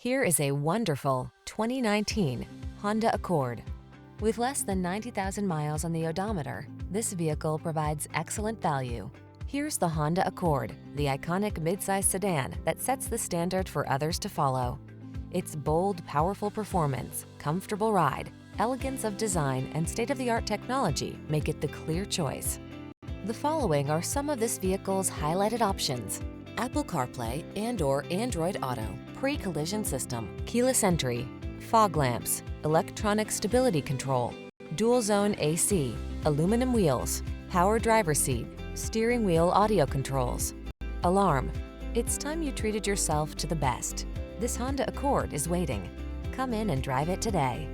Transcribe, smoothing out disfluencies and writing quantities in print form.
Here is a wonderful 2019 Honda Accord. With less than 90,000 miles on the odometer, this vehicle provides excellent value. Here's the Honda Accord, the iconic midsize sedan that sets the standard for others to follow. Its bold, powerful performance, comfortable ride, elegance of design, and state-of-the-art technology make it the clear choice. The following are some of this vehicle's highlighted options: Apple CarPlay and/or Android Auto, pre-collision system, keyless entry, fog lamps, electronic stability control, dual zone AC, aluminum wheels, power driver's seat, steering wheel audio controls, alarm. It's time you treated yourself to the best. This Honda Accord is waiting. Come in and drive it today.